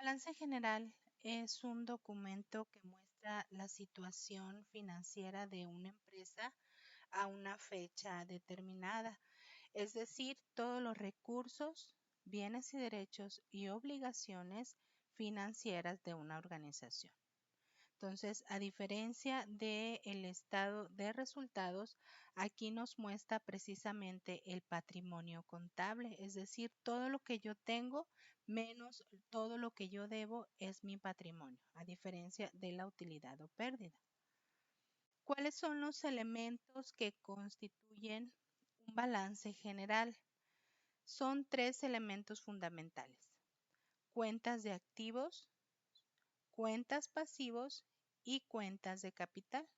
Balance general es un documento que muestra la situación financiera de una empresa a una fecha determinada, es decir, todos los recursos, bienes y derechos y obligaciones financieras de una organización. Entonces, a diferencia del estado de resultados, aquí nos muestra precisamente el patrimonio contable, es decir, todo lo que yo tengo menos todo lo que yo debo es mi patrimonio, a diferencia de la utilidad o pérdida. ¿Cuáles son los elementos que constituyen un balance general? Son tres elementos fundamentales: cuentas de activos, cuentas pasivos y cuentas de capital.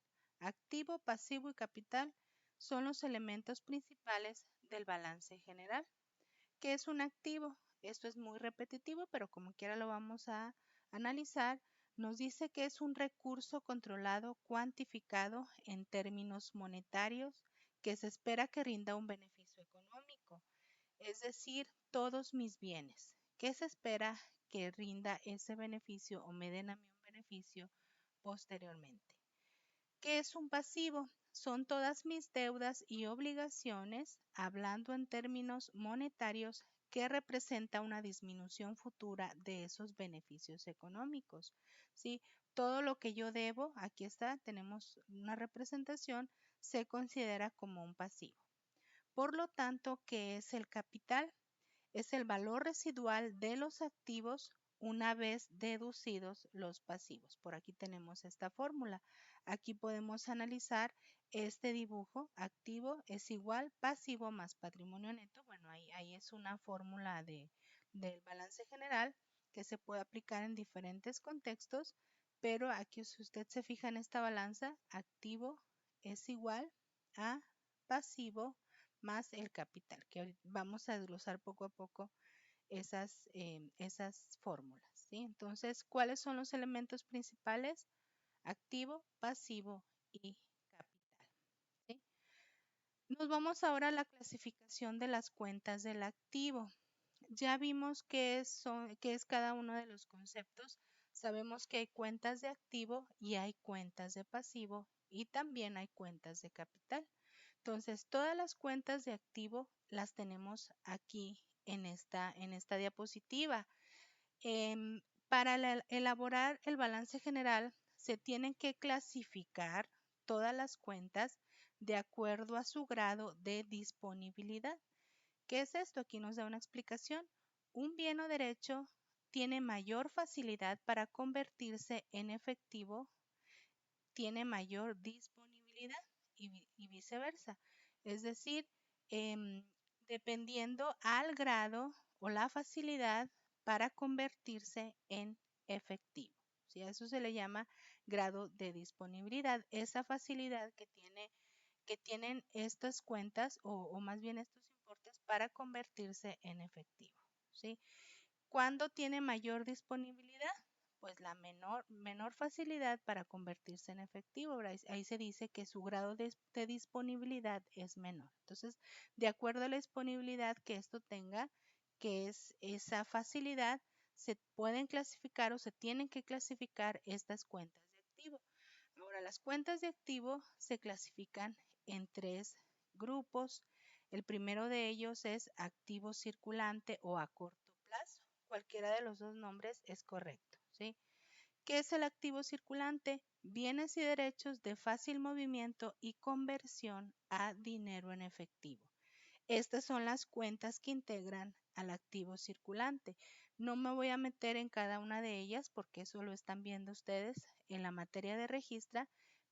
Activo, pasivo y capital son los elementos principales del balance general. ¿Qué es un activo? Esto es muy repetitivo, pero como quiera lo vamos a analizar. Nos dice que es un recurso controlado, cuantificado en términos monetarios, que se espera que rinda un beneficio económico, es decir, todos mis bienes. ¿Qué se espera que rinda ese beneficio o me den a mí un beneficio posteriormente? ¿Qué es un pasivo? Son todas mis deudas y obligaciones, hablando en términos monetarios, que representa una disminución futura de esos beneficios económicos. ¿Sí? Todo lo que yo debo, aquí está, tenemos una representación, se considera como un pasivo. Por lo tanto, ¿qué es el capital? Es el valor residual de los activos una vez deducidos los pasivos. Por aquí tenemos esta fórmula. Aquí podemos analizar este dibujo. Activo es igual pasivo más patrimonio neto. Bueno, ahí es una fórmula del balance general que se puede aplicar en diferentes contextos, pero aquí si usted se fija en esta balanza, activo es igual a pasivo más el capital, que vamos a desglosar poco a poco esas fórmulas, ¿sí? Entonces, ¿cuáles son los elementos principales? Activo, pasivo y capital, ¿sí? Nos vamos ahora a la clasificación de las cuentas del activo. Ya vimos qué es cada uno de los conceptos. Sabemos que hay cuentas de activo y hay cuentas de pasivo y también hay cuentas de capital. Entonces, todas las cuentas de activo las tenemos aquí en esta diapositiva. Para elaborar el balance general, se tienen que clasificar todas las cuentas de acuerdo a su grado de disponibilidad. ¿Qué es esto? Aquí nos da una explicación. Un bien o derecho tiene mayor facilidad para convertirse en efectivo, tiene mayor disponibilidad y viceversa. Es decir, dependiendo al grado o la facilidad para convertirse en efectivo. ¿Sí? A eso se le llama grado de disponibilidad, esa facilidad que tienen estas cuentas o más bien estos importes para convertirse en efectivo. ¿Sí? ¿Cuándo tiene mayor disponibilidad? Pues la menor facilidad para convertirse en efectivo. Ahí se dice que su grado de disponibilidad es menor. Entonces, de acuerdo a la disponibilidad que esto tenga, que es esa facilidad, se pueden clasificar o se tienen que clasificar estas cuentas de activo. Ahora, las cuentas de activo se clasifican en tres grupos. El primero de ellos es activo circulante o a corto plazo. Cualquiera de los dos nombres es correcto, ¿sí? ¿Qué es el activo circulante? Bienes y derechos de fácil movimiento y conversión a dinero en efectivo. Estas son las cuentas que integran al activo circulante. No me voy a meter en cada una de ellas porque eso lo están viendo ustedes en la materia de registro,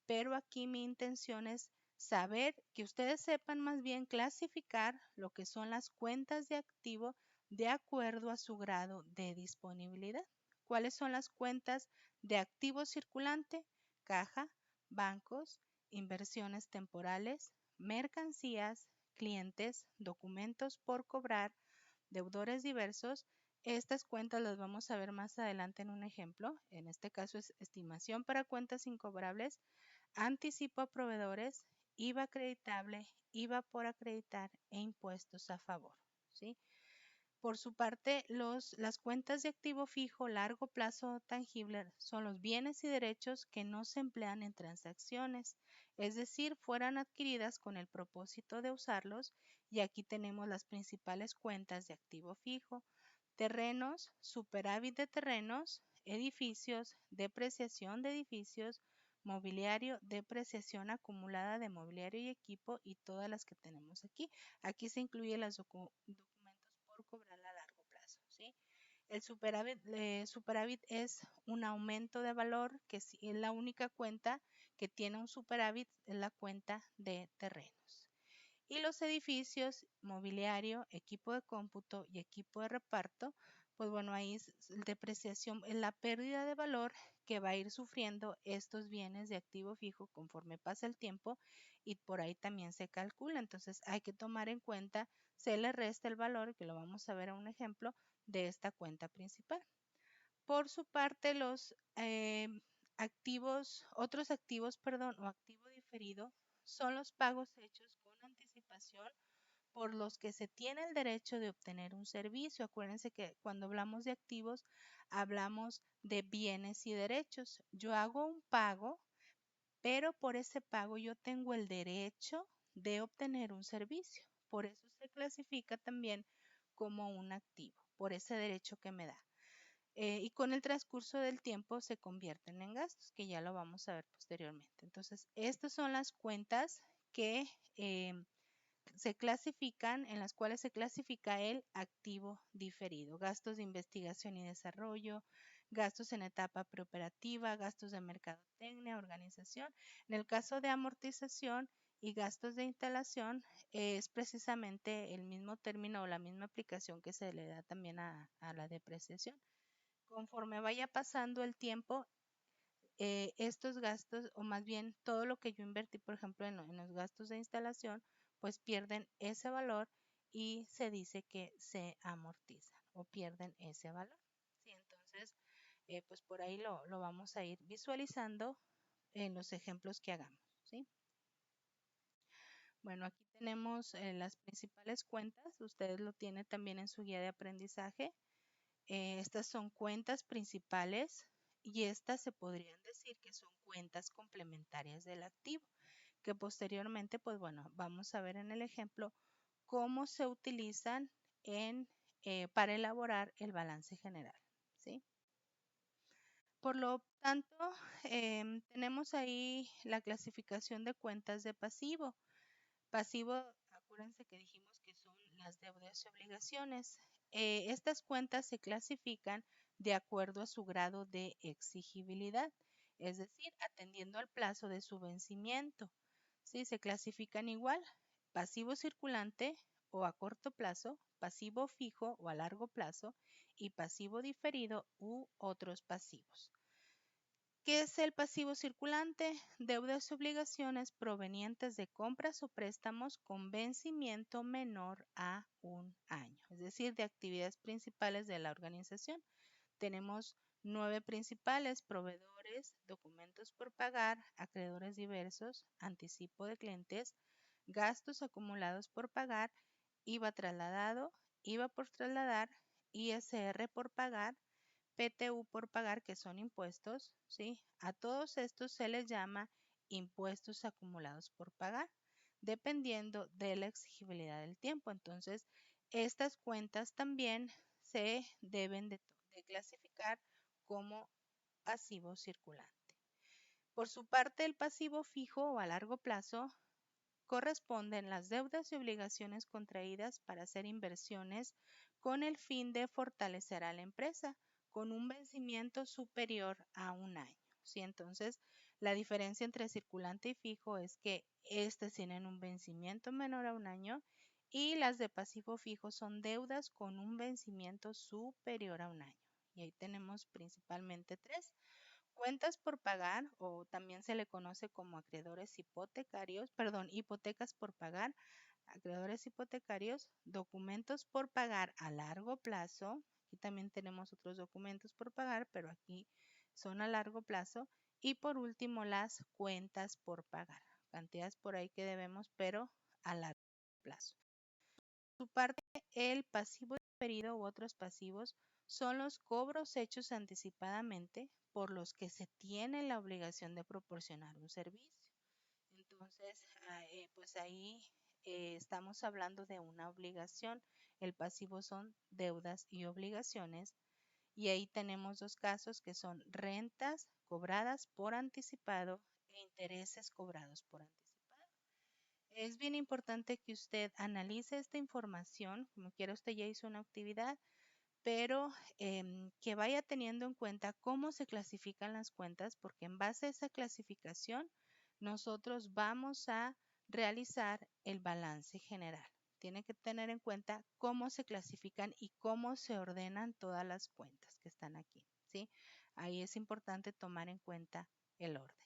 pero aquí mi intención es saber que ustedes sepan más bien clasificar lo que son las cuentas de activo de acuerdo a su grado de disponibilidad. ¿Cuáles son las cuentas de activo circulante? Caja, bancos, inversiones temporales, mercancías, clientes, documentos por cobrar, deudores diversos. Estas cuentas las vamos a ver más adelante en un ejemplo. En este caso es estimación para cuentas incobrables, anticipo a proveedores, IVA acreditable, IVA por acreditar e impuestos a favor, ¿sí? Por su parte, las cuentas de activo fijo, largo plazo tangible son los bienes y derechos que no se emplean en transacciones, es decir, fueran adquiridas con el propósito de usarlos, y aquí tenemos las principales cuentas de activo fijo: terrenos, superávit de terrenos, edificios, depreciación de edificios, mobiliario, depreciación acumulada de mobiliario y equipo, y todas las que tenemos aquí. Aquí se incluyen los documentos por cobrar a largo plazo, ¿sí? El superávit es un aumento de valor, que es la única cuenta que tiene un superávit, es la cuenta de terrenos. Y los edificios, mobiliario, equipo de cómputo y equipo de reparto, pues bueno, ahí es depreciación, es la pérdida de valor que va a ir sufriendo estos bienes de activo fijo conforme pasa el tiempo, y por ahí también se calcula. Entonces hay que tomar en cuenta, se le resta el valor, que lo vamos a ver a un ejemplo de esta cuenta principal. Por su parte, los otros activos, perdón, o activo diferido, son los pagos hechos con anticipación por los que se tiene el derecho de obtener un servicio. Acuérdense que cuando hablamos de activos, hablamos de bienes y derechos. Yo hago un pago, pero por ese pago yo tengo el derecho de obtener un servicio. Por eso se clasifica también como un activo, por ese derecho que me da. Y con el transcurso del tiempo se convierten en gastos, que ya lo vamos a ver posteriormente. Entonces, estas son las cuentas que se clasifican, en las cuales se clasifica el activo diferido: gastos de investigación y desarrollo, gastos en etapa preoperativa, gastos de mercadotecnia, organización. En el caso de amortización y gastos de instalación, es precisamente el mismo término o la misma aplicación que se le da también a la depreciación. Conforme vaya pasando el tiempo, estos gastos, o más bien todo lo que yo invertí, por ejemplo, en los gastos de instalación, pues pierden ese valor y se dice que se amortizan o pierden ese valor. ¿Sí? Entonces, pues por ahí lo vamos a ir visualizando en los ejemplos que hagamos. ¿Sí? Bueno, aquí tenemos las principales cuentas. Ustedes lo tienen también en su guía de aprendizaje. Estas son cuentas principales, y estas se podrían decir que son cuentas complementarias del activo, que posteriormente, pues bueno, vamos a ver en el ejemplo cómo se utilizan para elaborar el balance general, ¿sí? Por lo tanto, tenemos ahí la clasificación de cuentas de pasivo. Pasivo, acuérdense que dijimos que son las deudas y obligaciones. Estas cuentas se clasifican de acuerdo a su grado de exigibilidad, es decir, atendiendo al plazo de su vencimiento. ¿Sí? Se clasifican igual: pasivo circulante o a corto plazo, pasivo fijo o a largo plazo, y pasivo diferido u otros pasivos. ¿Qué es el pasivo circulante? Deudas y obligaciones provenientes de compras o préstamos con vencimiento menor a un año, es decir, de actividades principales de la organización. Tenemos 9 principales: proveedores, documentos por pagar, acreedores diversos, anticipo de clientes, gastos acumulados por pagar, IVA trasladado, IVA por trasladar, ISR por pagar, PTU por pagar, que son impuestos, ¿sí? A todos estos se les llama impuestos acumulados por pagar, dependiendo de la exigibilidad del tiempo. Entonces, estas cuentas también se deben de clasificar como pasivo circulante. Por su parte, el pasivo fijo o a largo plazo corresponden las deudas y obligaciones contraídas para hacer inversiones con el fin de fortalecer a la empresa, con un vencimiento superior a un año. ¿Sí? Entonces, la diferencia entre circulante y fijo es que estas tienen un vencimiento menor a un año, y las de pasivo fijo son deudas con un vencimiento superior a un año. Y ahí tenemos principalmente tres: cuentas por pagar, o también se le conoce como acreedores hipotecarios, perdón, hipotecas por pagar, acreedores hipotecarios; documentos por pagar a largo plazo. Aquí también tenemos otros documentos por pagar, pero aquí son a largo plazo. Y por último, las cuentas por pagar, cantidades por ahí que debemos, pero a largo plazo. Por su parte, el pasivo diferido u otros pasivos son los cobros hechos anticipadamente por los que se tiene la obligación de proporcionar un servicio. Entonces, pues ahí estamos hablando de una obligación. El pasivo son deudas y obligaciones. Y ahí tenemos dos casos que son rentas cobradas por anticipado e intereses cobrados por anticipado. Es bien importante que usted analice esta información, como quiera usted ya hizo una actividad, pero que vaya teniendo en cuenta cómo se clasifican las cuentas, porque en base a esa clasificación nosotros vamos a realizar el balance general. Tiene que tener en cuenta cómo se clasifican y cómo se ordenan todas las cuentas que están aquí, ¿sí? Ahí es importante tomar en cuenta el orden.